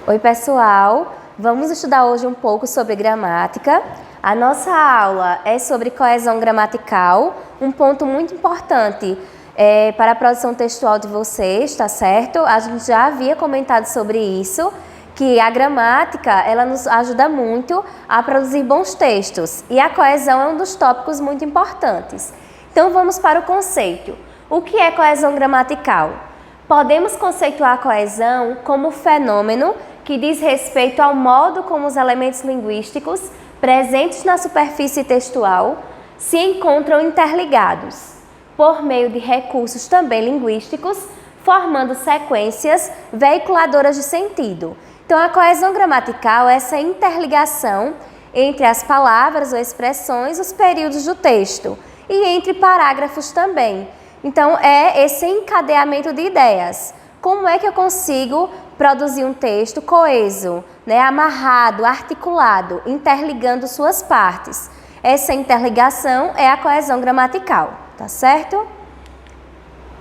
Oi pessoal, vamos estudar hoje um pouco sobre gramática. A nossa aula é sobre coesão gramatical, um ponto muito importante para a produção textual de vocês, tá certo? A gente já havia comentado sobre isso, que a gramática ela nos ajuda muito a produzir bons textos e a coesão é um dos tópicos muito importantes. Então vamos para o conceito. O que é coesão gramatical? Podemos conceituar a coesão como fenômeno que diz respeito ao modo como os elementos linguísticos presentes na superfície textual se encontram interligados, por meio de recursos também linguísticos, formando sequências veiculadoras de sentido. Então, a coesão gramatical é essa interligação entre as palavras ou expressões, os períodos do texto e entre parágrafos também. Então, é esse encadeamento de ideias. Como é que eu consigo produzir um texto coeso, amarrado, articulado, interligando suas partes? Essa interligação é a coesão gramatical, tá certo?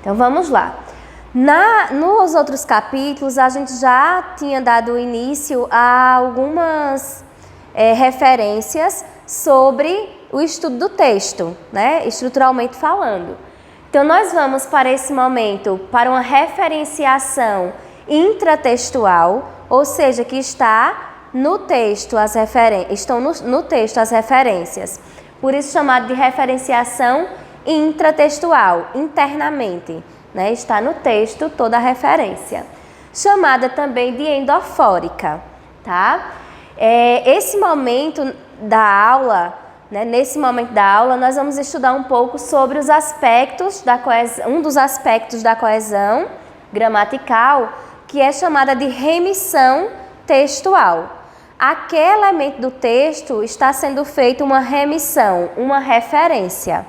Então, vamos lá. Nos outros capítulos, a gente já tinha dado início a algumas referências sobre o estudo do texto, estruturalmente falando. Então, nós vamos para esse momento para uma referenciação intratextual, ou seja, que está no texto estão no texto as referências. Por isso chamado de referenciação intratextual, internamente, está no texto toda a referência. Chamada também de endofórica, tá? Esse momento da aula, nesse momento da aula, nós vamos estudar um pouco sobre os aspectos da coesão, um dos aspectos da coesão gramatical, que é chamada de remissão textual. Aquele elemento do texto está sendo feita uma remissão, uma referência.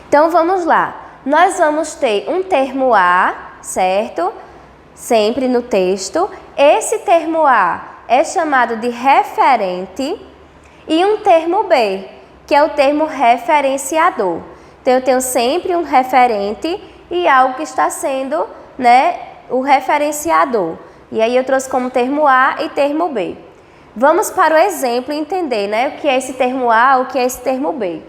Então, vamos lá. Nós vamos ter um termo A, certo? Sempre no texto. Esse termo A é chamado de referente. E um termo B, que é o termo referenciador. Então, eu tenho sempre um referente e algo que está sendo, o referenciador. E aí eu trouxe como termo A e termo B. Vamos para o exemplo e entender, o que é esse termo A, o que é esse termo B.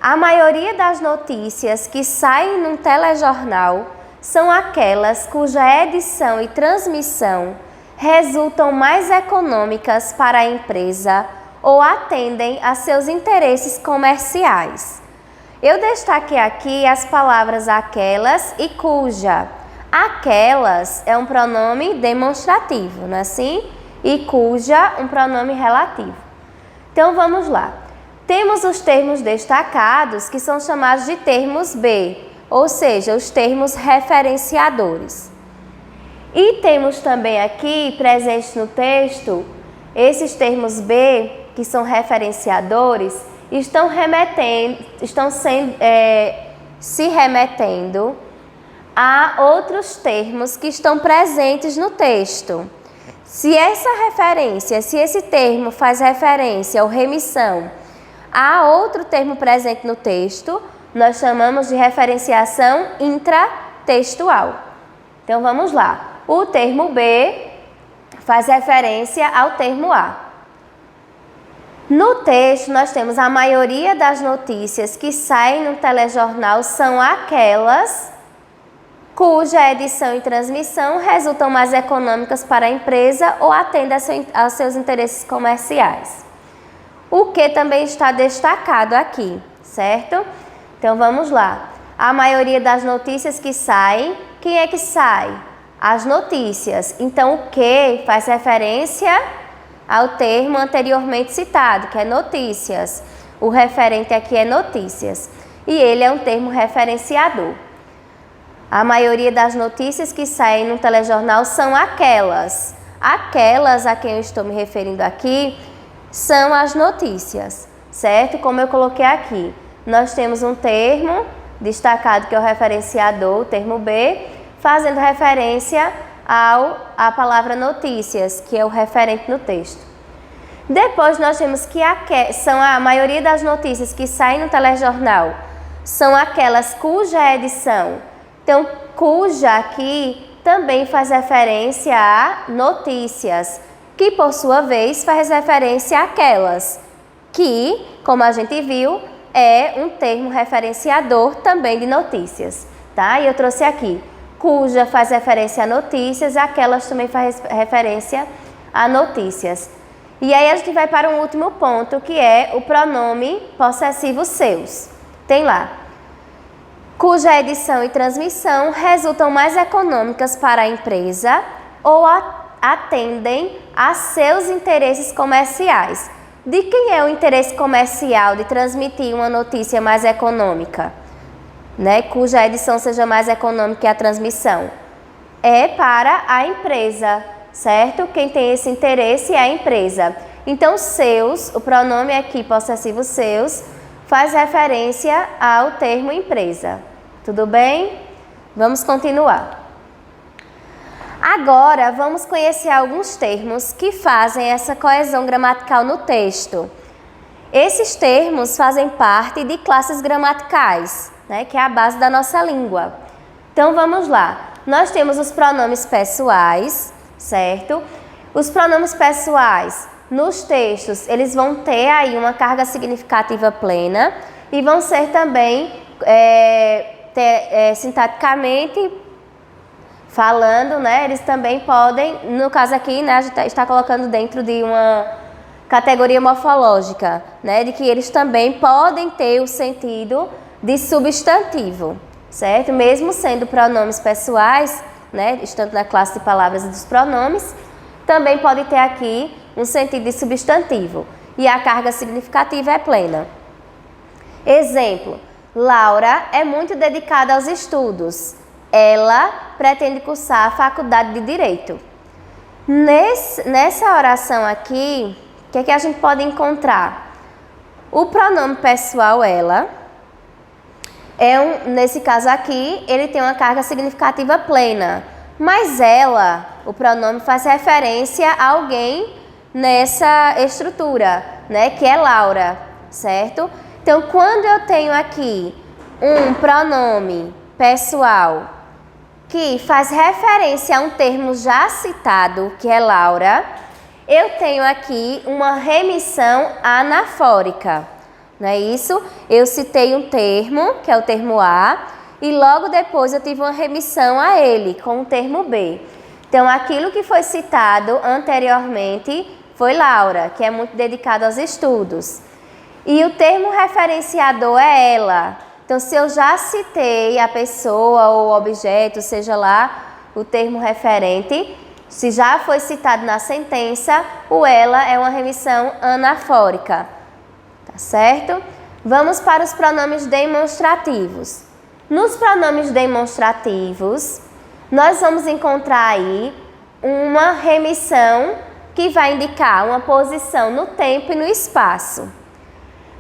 A maioria das notícias que saem num telejornal são aquelas cuja edição e transmissão resultam mais econômicas para a empresa ou atendem a seus interesses comerciais. Eu destaquei aqui as palavras aquelas e cuja. Aquelas é um pronome demonstrativo, não é assim? E cuja, um pronome relativo. Então, vamos lá. Temos os termos destacados, que são chamados de termos B, ou seja, os termos referenciadores. E temos também aqui, presentes no texto, esses termos B, que são referenciadores, estão se remetendo a outros termos que estão presentes no texto. Se esse termo faz referência ou remissão a outro termo presente no texto, nós chamamos de referenciação intratextual. Então, vamos lá. O termo B faz referência ao termo A. No texto, nós temos a maioria das notícias que saem no telejornal são aquelas cuja edição e transmissão resultam mais econômicas para a empresa ou atendem aos seus interesses comerciais. O que também está destacado aqui, certo? Então, vamos lá. A maioria das notícias que saem, quem é que sai? As notícias. Então, o que faz referência ao termo anteriormente citado, que é notícias. O referente aqui é notícias. E ele é um termo referenciador. A maioria das notícias que saem no telejornal são aquelas. Aquelas a quem eu estou me referindo aqui são as notícias, certo? Como eu coloquei aqui, nós temos um termo destacado que é o referenciador, o termo B, fazendo referência à palavra notícias, que é o referente no texto. Depois nós temos que a maioria das notícias que saem no telejornal são aquelas cuja edição. Então, cuja aqui também faz referência a notícias, que por sua vez faz referência àquelas, que, como a gente viu, é um termo referenciador também de notícias, tá? E eu trouxe aqui, cuja faz referência a notícias, aquelas também faz referência a notícias. E aí a gente vai para um último ponto, que é o pronome possessivo seus. Tem lá, cuja edição e transmissão resultam mais econômicas para a empresa ou atendem a seus interesses comerciais. De quem é o interesse comercial de transmitir uma notícia mais econômica, né? Cuja edição seja mais econômica que a transmissão? É para a empresa, certo? Quem tem esse interesse é a empresa. Então, seus, o pronome aqui possessivo seus, faz referência ao termo empresa. Tudo bem? Vamos continuar. Agora, vamos conhecer alguns termos que fazem essa coesão gramatical no texto. Esses termos fazem parte de classes gramaticais, né, que é a base da nossa língua. Então, vamos lá. Nós temos os pronomes pessoais, certo? Os pronomes pessoais, nos textos, eles vão ter aí uma carga significativa plena e vão ser também, sintaticamente falando, né, eles também podem, no caso aqui, né, a gente está colocando dentro de uma categoria morfológica, né, de que eles também podem ter o sentido de substantivo, certo? Mesmo sendo pronomes pessoais, né, estando na classe de palavras e dos pronomes, também pode ter aqui um sentido de substantivo e a carga significativa é plena. Exemplo, Laura é muito dedicada aos estudos. Ela pretende cursar a faculdade de Direito. Nessa oração aqui, o que é que a gente pode encontrar? O pronome pessoal ela, nesse caso aqui, ele tem uma carga significativa plena. Mas ela, o pronome faz referência a alguém nessa estrutura, né, que é Laura, certo? Então, quando eu tenho aqui um pronome pessoal que faz referência a um termo já citado, que é Laura, eu tenho aqui uma remissão anafórica, não é isso? Eu citei um termo, que é o termo A, e logo depois eu tive uma remissão a ele, com o termo B. Então, aquilo que foi citado anteriormente foi Laura, que é muito dedicada aos estudos. E o termo referenciador é ela. Então, se eu já citei a pessoa ou o objeto, seja lá o termo referente, se já foi citado na sentença, o ela é uma remissão anafórica. Tá certo? Vamos para os pronomes demonstrativos. Nos pronomes demonstrativos, nós vamos encontrar aí uma remissão que vai indicar uma posição no tempo e no espaço.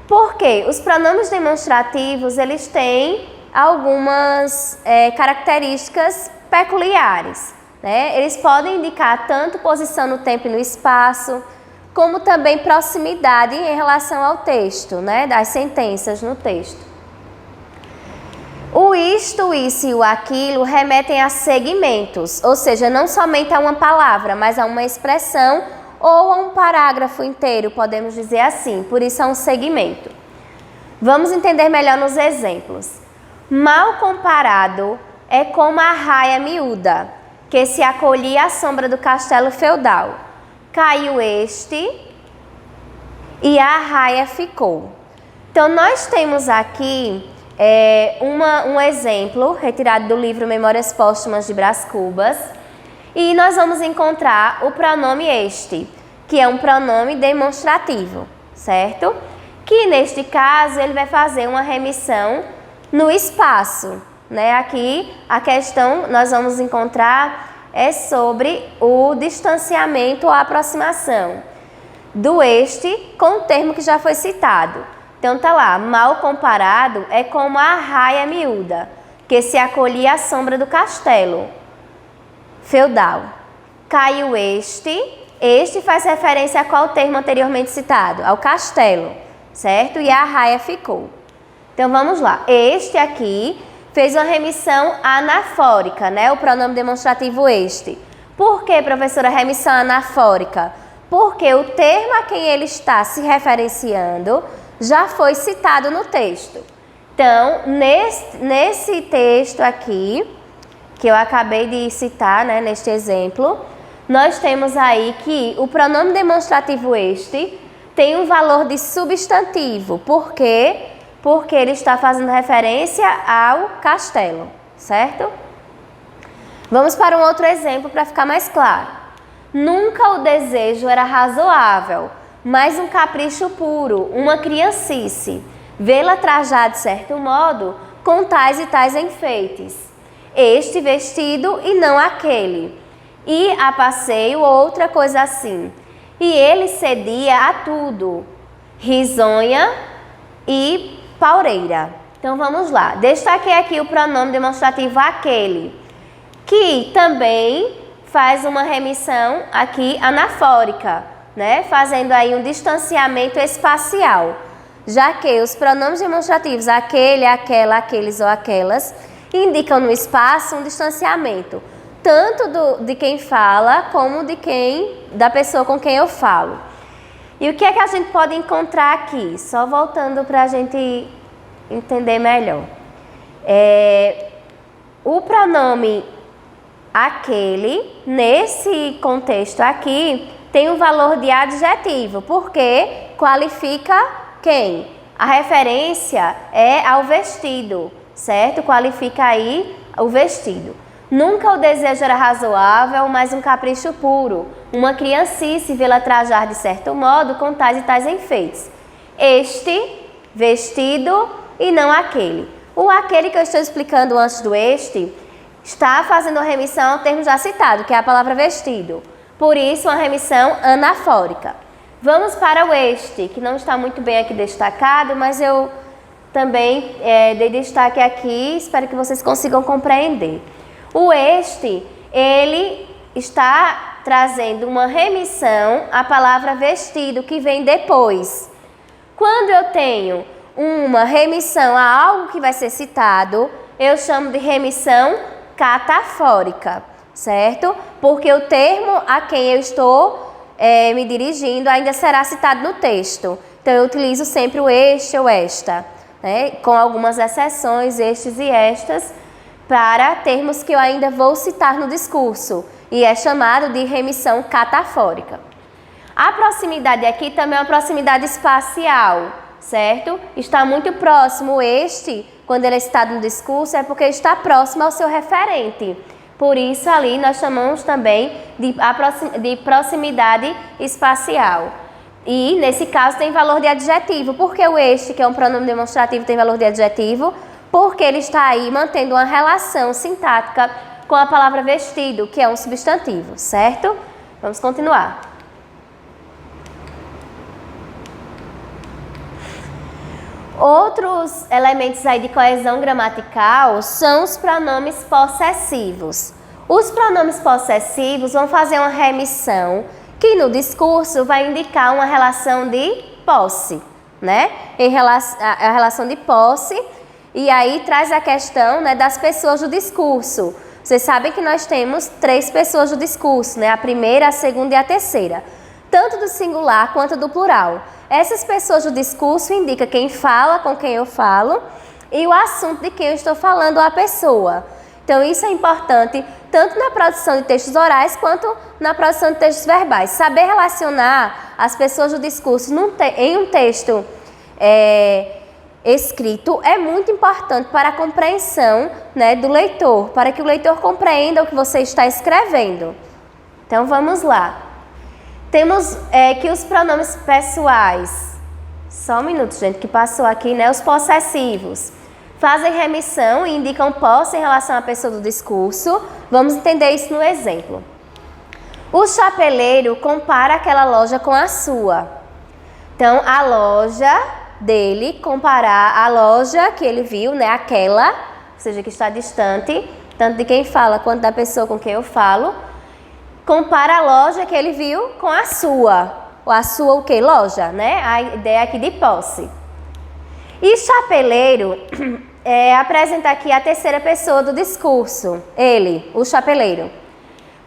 Por quê? Os pronomes demonstrativos, eles têm algumas características peculiares, né? Eles podem indicar tanto posição no tempo e no espaço, como também proximidade em relação ao texto, né? Das sentenças no texto. O isto, isso e o aquilo remetem a segmentos, ou seja, não somente a uma palavra, mas a uma expressão ou a um parágrafo inteiro, podemos dizer assim, por isso é um segmento. Vamos entender melhor nos exemplos. Mal comparado é como a raia miúda, que se acolhia à sombra do castelo feudal. Caiu este e a raia ficou. Então, nós temos aqui um exemplo retirado do livro Memórias Póstumas de Brás Cubas, e nós vamos encontrar o pronome este, que é um pronome demonstrativo, certo? Que neste caso ele vai fazer uma remissão no espaço, né? Aqui a questão nós vamos encontrar é sobre o distanciamento ou aproximação do este com o termo que já foi citado. Então tá lá, mal comparado é como a raia miúda, que se acolhia à sombra do castelo feudal. Caiu este faz referência a qual termo anteriormente citado? Ao castelo, certo? E a raia ficou. Então vamos lá, este aqui fez uma remissão anafórica, né? O pronome demonstrativo este. Por que, professora, remissão anafórica? Porque o termo a quem ele está se referenciando já foi citado no texto. Então, nesse texto aqui, que eu acabei de citar, né, neste exemplo, nós temos aí que o pronome demonstrativo este tem um valor de substantivo. Por quê? Porque ele está fazendo referência ao castelo, certo? Vamos para um outro exemplo para ficar mais claro. Nunca o desejo era razoável, mas um capricho puro, uma criancice, vê-la trajada de certo modo, com tais e tais enfeites. Este vestido e não aquele. E a passeio outra coisa assim. E ele cedia a tudo, risonha e paureira. Então vamos lá. Destaquei aqui o pronome demonstrativo aquele, que também faz uma remissão aqui anafórica, né? Fazendo aí um distanciamento espacial, já que os pronomes demonstrativos aquele, aquela, aqueles ou aquelas indicam no espaço um distanciamento, tanto de quem fala como da pessoa com quem eu falo. E o que é que a gente pode encontrar aqui? Só voltando para a gente entender melhor. O pronome aquele, nesse contexto aqui, tem um valor de adjetivo, porque qualifica quem? A referência é ao vestido, certo? Qualifica aí o vestido. Nunca o desejo era razoável, mas um capricho puro, uma criancice vê-la trajar de certo modo, com tais e tais enfeites. Este vestido e não aquele. O aquele que eu estou explicando antes do este está fazendo a remissão ao termo já citado, que é a palavra vestido. Por isso, uma remissão anafórica. Vamos para o este, que não está muito bem aqui destacado, mas eu também dei destaque aqui, espero que vocês consigam compreender. O este, ele está trazendo uma remissão à palavra vestido, que vem depois. Quando eu tenho uma remissão a algo que vai ser citado, eu chamo de remissão catafórica, certo? Porque o termo a quem eu estou me dirigindo ainda será citado no texto. Então, eu utilizo sempre o este ou esta, né? Com algumas exceções, estes e estas, para termos que eu ainda vou citar no discurso, e é chamado de remissão catafórica. A proximidade aqui também é uma proximidade espacial, certo? Está muito próximo. Este, quando ele é citado no discurso, é porque está próximo ao seu referente. Por isso, ali nós chamamos também de proximidade espacial. E, nesse caso, tem valor de adjetivo. Por que o este, que é um pronome demonstrativo, tem valor de adjetivo? Porque ele está aí mantendo uma relação sintática com a palavra vestido, que é um substantivo, certo? Vamos continuar. Outros elementos aí de coesão gramatical são os pronomes possessivos. Os pronomes possessivos vão fazer uma remissão que no discurso vai indicar uma relação de posse, né? A relação de posse. E aí traz a questão, né, das pessoas do discurso. Vocês sabem que nós temos 3 pessoas do discurso, né? A primeira, a segunda e a terceira. Tanto do singular quanto do plural. Essas pessoas do discurso indicam quem fala, com quem eu falo, e o assunto de quem eu estou falando, a pessoa. Então isso é importante tanto na produção de textos orais quanto na produção de textos verbais. Saber relacionar as pessoas do discurso em um texto escrito é muito importante para a compreensão, né, do leitor, para que o leitor compreenda o que você está escrevendo. Então vamos lá. Temos que os pronomes pessoais, só um minuto, gente, que passou aqui, né? Os possessivos fazem remissão e indicam posse em relação à pessoa do discurso. Vamos entender isso no exemplo. O chapeleiro compara aquela loja com a sua. Então, a loja dele comparar a loja que ele viu, né? Aquela, ou seja, que está distante, tanto de quem fala quanto da pessoa com quem eu falo. Compara a loja que ele viu com a sua. A sua o quê? Loja, né? A ideia aqui de posse. E chapeleiro apresenta aqui a terceira pessoa do discurso, ele, o chapeleiro.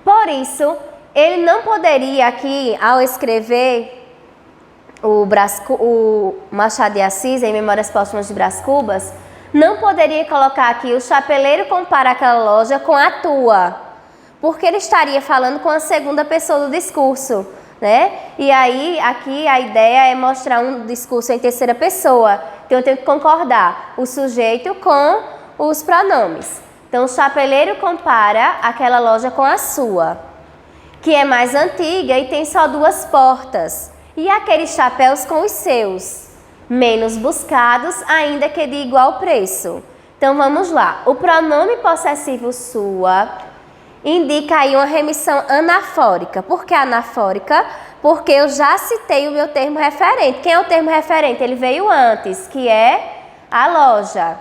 Por isso, ele não poderia aqui, ao escrever o Machado de Assis, em Memórias Póstumas de Brás Cubas, não poderia colocar aqui o chapeleiro compara aquela loja com a tua, porque ele estaria falando com a segunda pessoa do discurso, né? E aí, aqui a ideia é mostrar um discurso em terceira pessoa, então eu tenho que concordar o sujeito com os pronomes. Então, o chapeleiro compara aquela loja com a sua, que é mais antiga e tem só 2 portas. E aqueles chapéus com os seus, menos buscados, ainda que de igual preço. Então, vamos lá. O pronome possessivo sua indica aí uma remissão anafórica. Por que anafórica? Porque eu já citei o meu termo referente. Quem é o termo referente? Ele veio antes, que é a loja.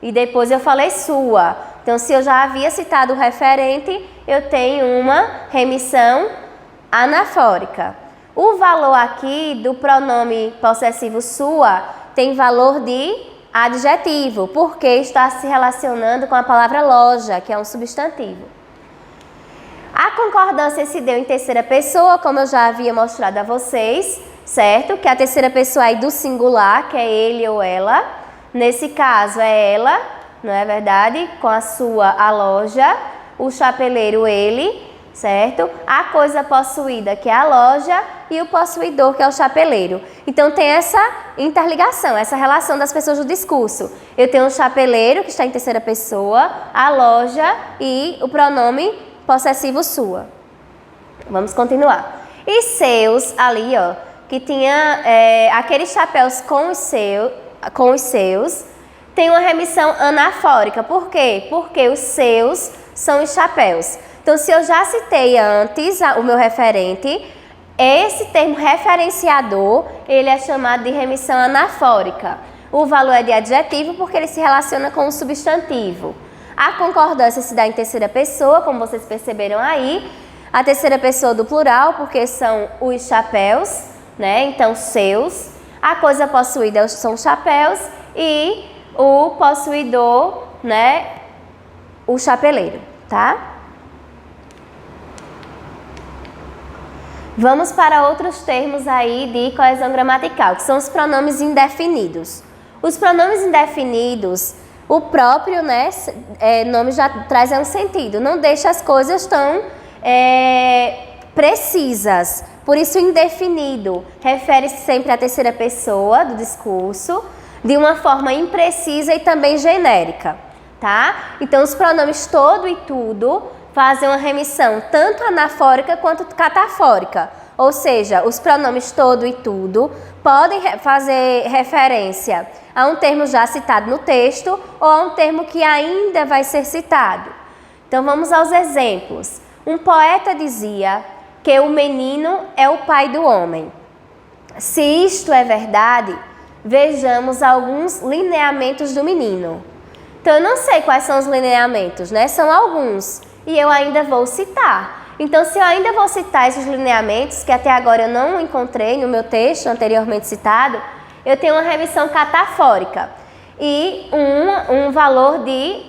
E depois eu falei sua. Então, se eu já havia citado o referente, eu tenho uma remissão anafórica. O valor aqui do pronome possessivo sua tem valor de adjetivo, porque está se relacionando com a palavra loja, que é um substantivo. A concordância se deu em terceira pessoa, como eu já havia mostrado a vocês, certo? Que a terceira pessoa é do singular, que é ele ou ela. Nesse caso é ela, não é verdade? Com a sua, a loja, o chapeleiro, ele, certo? A coisa possuída, que é a loja, e o possuidor, que é o chapeleiro. Então, tem essa interligação, essa relação das pessoas do discurso. Eu tenho o chapeleiro, que está em terceira pessoa, a loja e o pronome possessivo sua. Vamos continuar. E seus, ali, ó, que tinha aqueles chapéus com os seus, tem uma remissão anafórica. Por quê? Porque os seus são os chapéus. Então, se eu já citei antes o meu referente, esse termo referenciador, ele é chamado de remissão anafórica. O valor é de adjetivo porque ele se relaciona com o substantivo. A concordância se dá em terceira pessoa, como vocês perceberam aí. A terceira pessoa do plural, porque são os chapéus, né? Então, seus. A coisa possuída são os chapéus e o possuidor, né? O chapeleiro, tá? Vamos para outros termos aí de coesão gramatical, que são os pronomes indefinidos. Os pronomes indefinidos, o próprio nome já traz um sentido, não deixa as coisas tão precisas. Por isso, indefinido refere-se sempre à terceira pessoa do discurso, de uma forma imprecisa e também genérica, tá? Então, os pronomes todo e tudo fazem uma remissão tanto anafórica quanto catafórica. Ou seja, os pronomes todo e tudo podem fazer referência a um termo já citado no texto ou a um termo que ainda vai ser citado. Então, vamos aos exemplos. Um poeta dizia que o menino é o pai do homem. Se isto é verdade, vejamos alguns lineamentos do menino. Então, eu não sei quais são os lineamentos, né? São alguns. E eu ainda vou citar. Então, se eu ainda vou citar esses lineamentos, que até agora eu não encontrei no meu texto anteriormente citado, eu tenho uma remissão catafórica e um valor de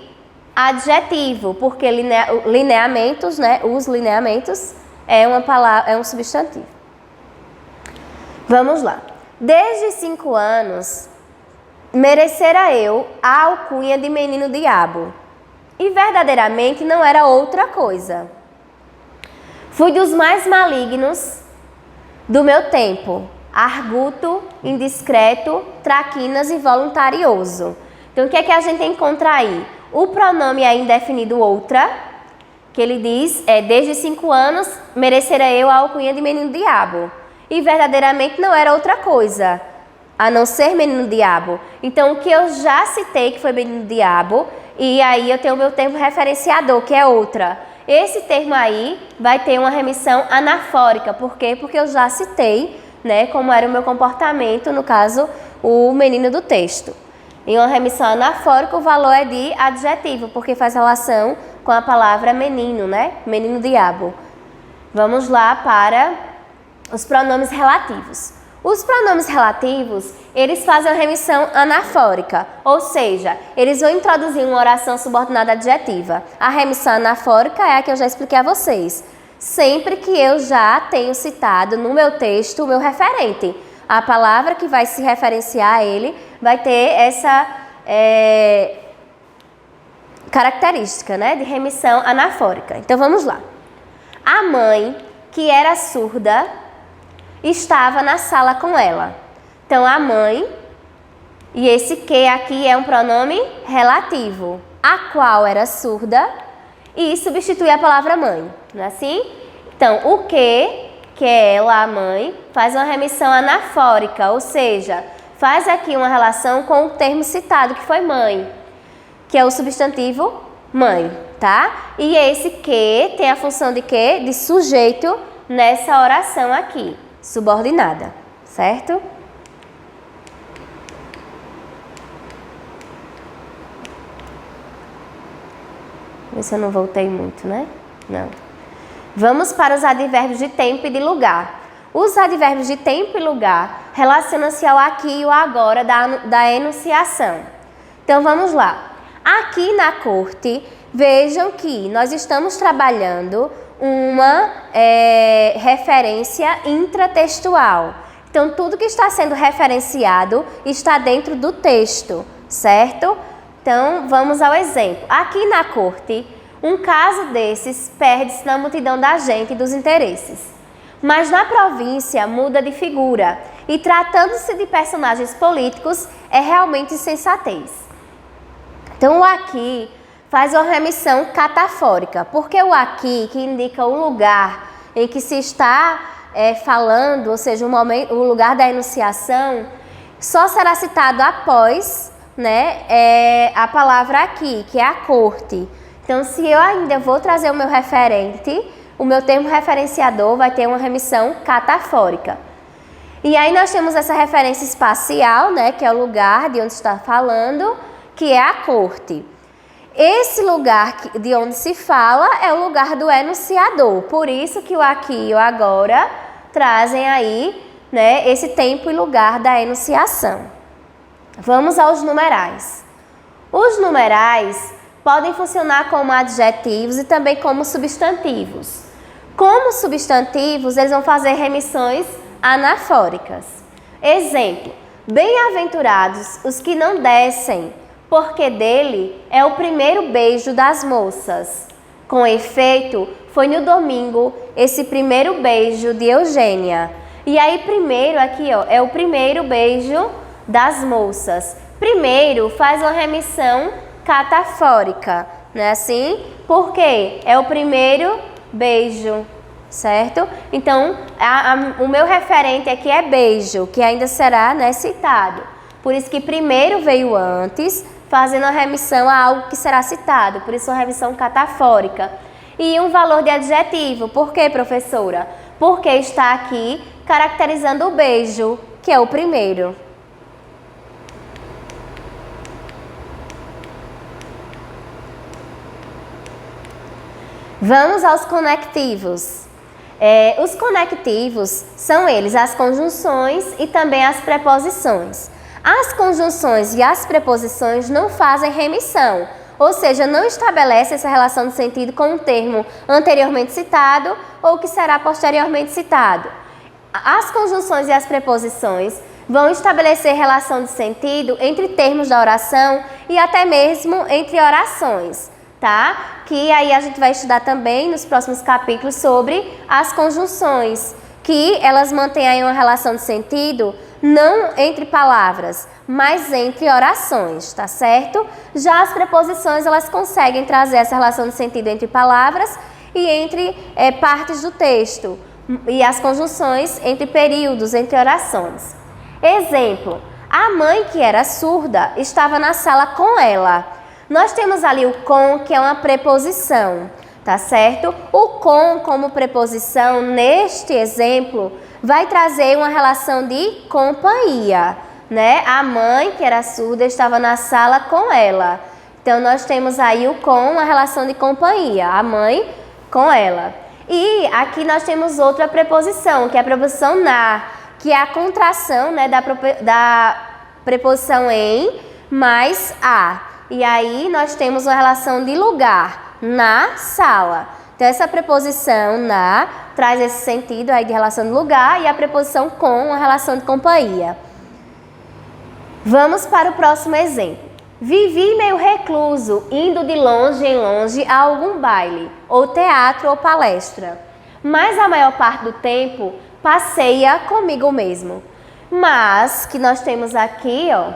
adjetivo, porque lineamentos, né, os lineamentos é uma palavra, é um substantivo. Vamos lá. Desde 5 anos, merecera eu a alcunha de menino diabo. E verdadeiramente não era outra coisa. Fui dos mais malignos do meu tempo, arguto, indiscreto, traquinas e voluntarioso. Então, o que é que a gente encontra aí? O pronome é indefinido outra, que ele diz, desde 5 anos, merecera eu a alcunha de menino diabo. E verdadeiramente não era outra coisa, a não ser menino diabo. Então, o que eu já citei, que foi menino diabo, e aí eu tenho o meu termo referenciador, que é outra. Esse termo aí vai ter uma remissão anafórica. Por quê? Porque eu já citei, né, como era o meu comportamento, no caso, o menino do texto. Em uma remissão anafórica, o valor é de adjetivo, porque faz relação com a palavra menino, né? Menino diabo. Vamos lá para os pronomes relativos. Os pronomes relativos, eles fazem a remissão anafórica, ou seja, eles vão introduzir uma oração subordinada adjetiva. A remissão anafórica é a que eu já expliquei a vocês. Sempre que eu já tenho citado no meu texto o meu referente. A palavra que vai se referenciar a ele vai ter essa característica, né, de remissão anafórica. Então vamos lá. A mãe, que era surda, estava na sala com ela. Então a mãe, e esse que aqui é um pronome relativo, a qual era surda, e substitui a palavra mãe, não é assim? Então o que é ela, a mãe, faz uma remissão anafórica, ou seja, faz aqui uma relação com o termo citado, que foi mãe, que é o substantivo mãe, tá? E esse que tem a função de quê? De sujeito nessa oração aqui, subordinada, certo? Vê se eu não voltei muito, né? Não. Vamos para os advérbios de tempo e de lugar. Os advérbios de tempo e lugar relacionam-se ao aqui e o agora da enunciação. Então vamos lá. Aqui na corte, vejam que nós estamos trabalhando uma referência intratextual. Então tudo que está sendo referenciado está dentro do texto, certo? Então vamos ao exemplo. Aqui na corte, um caso desses perde-se na multidão da gente e dos interesses. Mas na província muda de figura e tratando-se de personagens políticos é realmente insensatez. Então o aqui faz uma remissão catafórica, porque o aqui que indica o lugar em que se está falando, ou seja, o lugar da enunciação, só será citado após, né, a palavra aqui, que é a corte. Então se eu ainda vou trazer o meu referente, o meu termo referenciador vai ter uma remissão catafórica. E aí nós temos essa referência espacial, né, que é o lugar de onde está falando, que é a corte. Esse lugar de onde se fala é o lugar do enunciador. Por isso que o aqui e o agora trazem aí, né, esse tempo e lugar da enunciação. Vamos aos numerais. Os numerais podem funcionar como adjetivos e também como substantivos. Como substantivos, eles vão fazer remissões anafóricas. Exemplo: bem-aventurados os que não descem, porque dele é o primeiro beijo das moças. Com efeito, foi no domingo esse primeiro beijo de Eugênia. E aí, primeiro aqui, ó, é o primeiro beijo das moças. Primeiro faz uma remissão catafórica, não é assim? Porque é o primeiro beijo, certo? Então, o meu referente aqui é beijo, que ainda será, né, citado. Por isso que primeiro veio antes, fazendo a remissão a algo que será citado, por isso uma remissão catafórica. E um valor de adjetivo, por quê, professora? Porque está aqui caracterizando o beijo, que é o primeiro. Vamos aos conectivos. Os conectivos são eles as conjunções e também as preposições. As conjunções e as preposições não fazem remissão, ou seja, não estabelece essa relação de sentido com um termo anteriormente citado ou que será posteriormente citado. As conjunções e as preposições vão estabelecer relação de sentido entre termos da oração e até mesmo entre orações, tá? Que aí a gente vai estudar também nos próximos capítulos sobre as conjunções, que elas mantêm aí uma relação de sentido não entre palavras, mas entre orações, tá certo? Já as preposições, elas conseguem trazer essa relação de sentido entre palavras e entre partes do texto, e as conjunções entre períodos, entre orações. Exemplo: a mãe que era surda estava na sala com ela. Nós temos ali o com, que é uma preposição, tá certo? O com, como preposição, neste exemplo, vai trazer uma relação de companhia, né? A mãe, que era surda, estava na sala com ela. Então, nós temos aí o com, uma relação de companhia, a mãe com ela. E aqui nós temos outra preposição, que é a preposição na, que é a contração, né, da preposição em mais a. E aí nós temos uma relação de lugar, na sala. Então essa preposição na traz esse sentido aí de relação de lugar e a preposição com uma relação de companhia. Vamos para o próximo exemplo. Vivi meio recluso, indo de longe em longe a algum baile, ou teatro ou palestra. Mas a maior parte do tempo passeia comigo mesmo. Mas, que nós temos aqui, ó.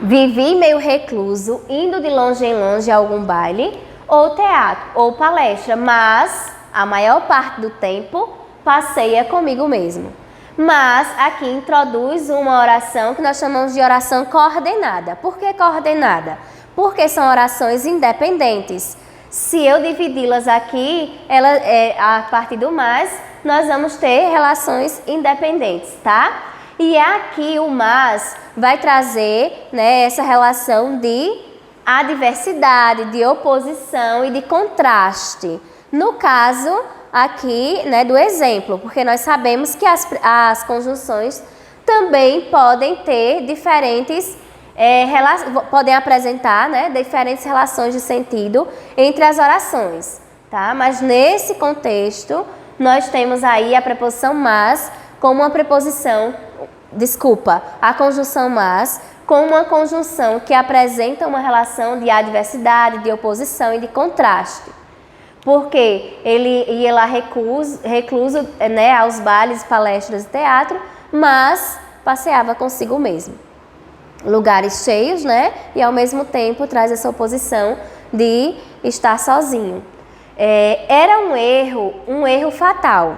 Vivi meio recluso, indo de longe em longe a algum baile, ou teatro, ou palestra. Mas, a maior parte do tempo passeia comigo mesmo. Mas aqui introduz uma oração que nós chamamos de oração coordenada. Por que coordenada? Porque são orações independentes. Se eu dividi-las aqui, a partir do mais, nós vamos ter relações independentes, tá? E aqui o mas vai trazer, né, essa relação de adversidade, de oposição e de contraste. No caso aqui, né, do exemplo, porque nós sabemos que as conjunções também podem ter diferentes, podem apresentar, né, diferentes relações de sentido entre as orações, tá? Mas nesse contexto, nós temos aí a preposição mas como uma preposição, a conjunção mas como uma conjunção que apresenta uma relação de adversidade, de oposição e de contraste. Porque ele ia lá recluso, né, aos bailes, palestras e teatro, mas passeava consigo mesmo. Lugares cheios, né? E ao mesmo tempo traz essa oposição de estar sozinho. Era um erro fatal.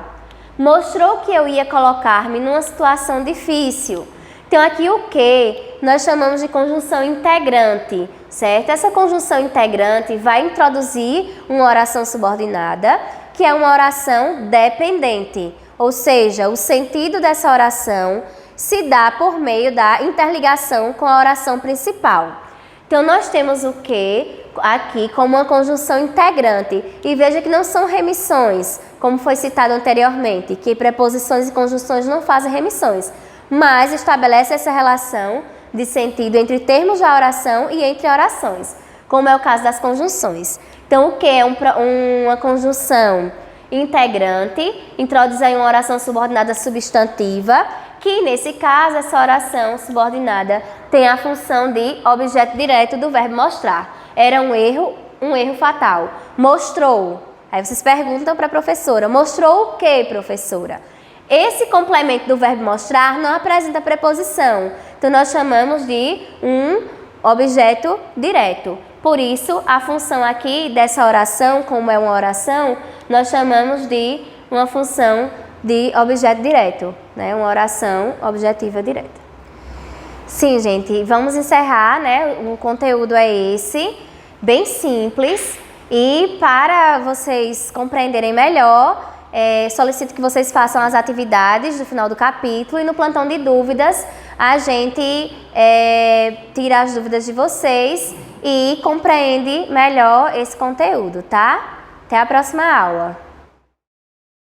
Mostrou que eu ia colocar-me numa situação difícil. Então aqui o que nós chamamos de conjunção integrante, certo? Essa conjunção integrante vai introduzir uma oração subordinada, que é uma oração dependente, ou seja, o sentido dessa oração se dá por meio da interligação com a oração principal. Então nós temos o que aqui como uma conjunção integrante, e veja que não são remissões, como foi citado anteriormente, que preposições e conjunções não fazem remissões, mas estabelece essa relação de sentido entre termos da oração e entre orações, como é o caso das conjunções. Então, o que é uma conjunção integrante? Introduz aí uma oração subordinada substantiva, que nesse caso, essa oração subordinada tem a função de objeto direto do verbo mostrar. Era um erro fatal. Mostrou. Aí vocês perguntam para a professora, mostrou o que, professora? Esse complemento do verbo mostrar não apresenta preposição, então nós chamamos de um objeto direto. Por isso, a função aqui dessa oração, como é uma oração, nós chamamos de uma função de objeto direto, né? Uma oração objetiva direta. Sim, gente, vamos encerrar, né? O conteúdo é esse, bem simples, e para vocês compreenderem melhor, solicito que vocês façam as atividades do final do capítulo e no plantão de dúvidas a gente tira as dúvidas de vocês e compreende melhor esse conteúdo, tá? Até a próxima aula!